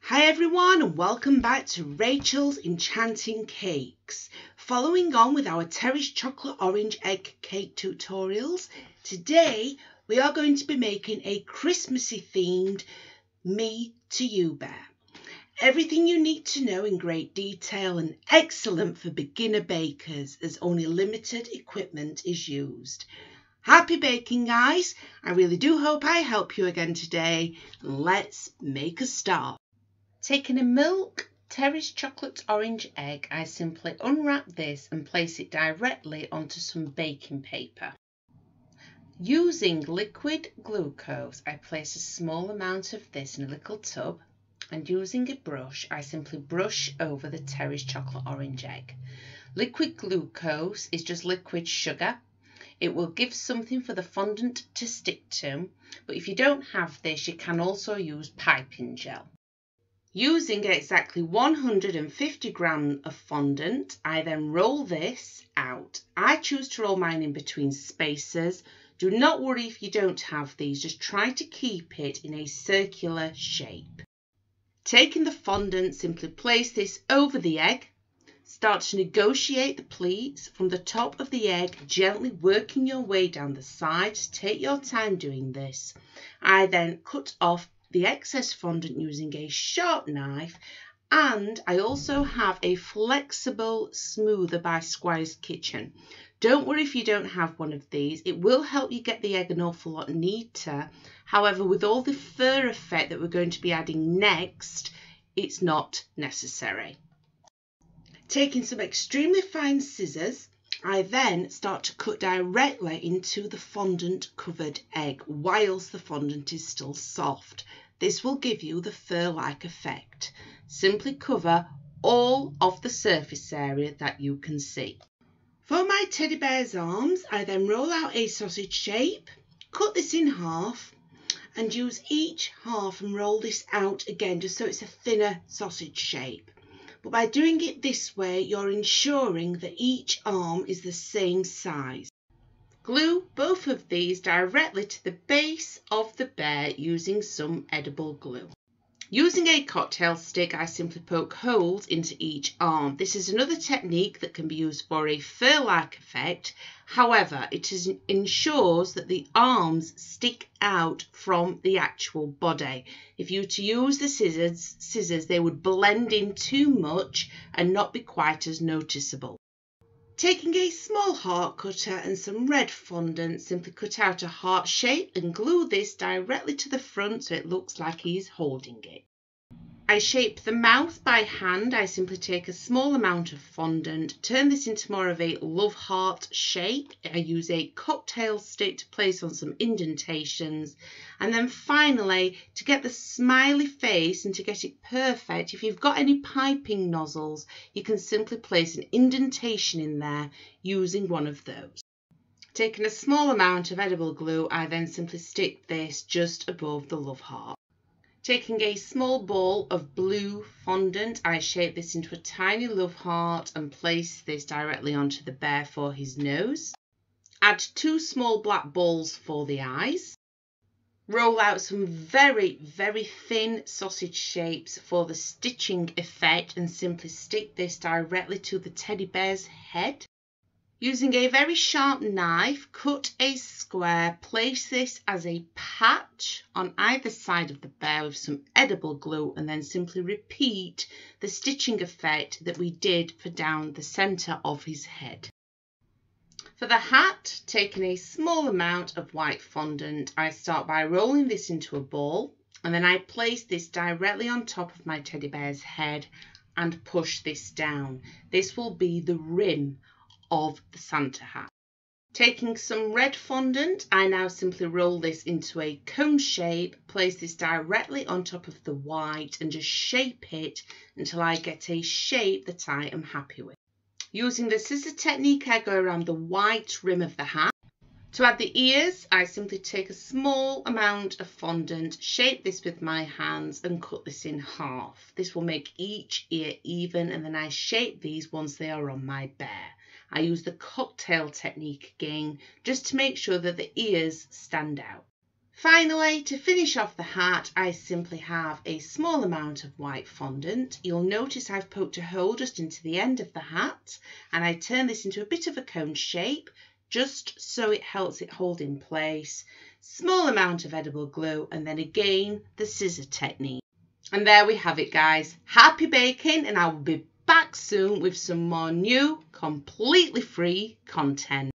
Hi everyone and welcome back to Rachel's Enchanting Cakes. Following on with our terrace chocolate orange egg cake tutorials, today we are going to be making a Christmassy themed Me to You bear. Everything you need to know in great detail and excellent for beginner bakers as only limited equipment is used. Happy baking, guys. I really do hope I help you again today. Let's make a start. Taking a milk terrace chocolate orange egg, I simply unwrap this and place it directly onto some baking paper. Using liquid glucose, I place a small amount of this in a little tub, and using a brush, I simply brush over the terrace chocolate orange egg. Liquid glucose is just liquid sugar. It will give something for the fondant to stick to, but if you don't have this, you can also use piping gel. Using exactly 150 grams of fondant, I then roll this out. I choose to roll mine in between spaces. Do not worry if you don't have these, just try to keep it in a circular shape. Taking the fondant, simply place this over the egg. Start to negotiate the pleats from the top of the egg, gently working your way down the sides. Take your time doing this. I then cut off the excess fondant using a sharp knife, and I also have a flexible smoother by Squire's Kitchen. Don't worry if you don't have one of these, it will help you get the egg an awful lot neater. However, with all the fur effect that we're going to be adding next, it's not necessary. Taking some extremely fine scissors, I then start to cut directly into the fondant covered egg whilst the fondant is still soft. This will give you the fur-like effect. Simply cover all of the surface area that you can see. For my teddy bear's arms, I then roll out a sausage shape, cut this in half, and use each half and roll this out again just so it's a thinner sausage shape. But by doing it this way, you're ensuring that each arm is the same size. Glue both of these directly to the base of the bear using some edible glue. Using a cocktail stick, I simply poke holes into each arm. This is another technique that can be used for a fur-like effect. However, it ensures that the arms stick out from the actual body. If you were to use the scissors, they would blend in too much and not be quite as noticeable. Taking a small heart cutter and some red fondant, simply cut out a heart shape and glue this directly to the front so it looks like he's holding it. I shape the mouth by hand. I simply take a small amount of fondant, turn this into more of a love heart shape. I use a cocktail stick to place on some indentations, and then finally, to get the smiley face and to get it perfect, if you've got any piping nozzles, you can simply place an indentation in there using one of those. Taking a small amount of edible glue, I then simply stick this just above the love heart. Taking a small ball of blue fondant, I shape this into a tiny love heart and place this directly onto the bear for his nose. Add 2 small black balls for the eyes. Roll out some very, very thin sausage shapes for the stitching effect and simply stick this directly to the teddy bear's head. Using a very sharp knife, cut a square, place this as a patch on either side of the bear with some edible glue, and then simply repeat the stitching effect that we did for down the centre of his head. For the hat, taking a small amount of white fondant, I start by rolling this into a ball, and then I place this directly on top of my teddy bear's head and push this down. This will be the rim of the Santa hat. Taking some red fondant, I now simply roll this into a cone shape, place this directly on top of the white and just shape it until I get a shape that I am happy with. Using the scissor technique, I go around the white rim of the hat. To add the ears, I simply take a small amount of fondant, shape this with my hands and cut this in half. This will make each ear even, and then I shape these once they are on my bear. I use the cocktail technique again just to make sure that the ears stand out. Finally, to finish off the hat, I simply have a small amount of white fondant. You'll notice I've poked a hole just into the end of the hat, and I turn this into a bit of a cone shape, just so it helps it hold in place. Small amount of edible glue, and then again, the scissor technique. And there we have it, guys. Happy baking, and I will be back soon with some more new, completely free content.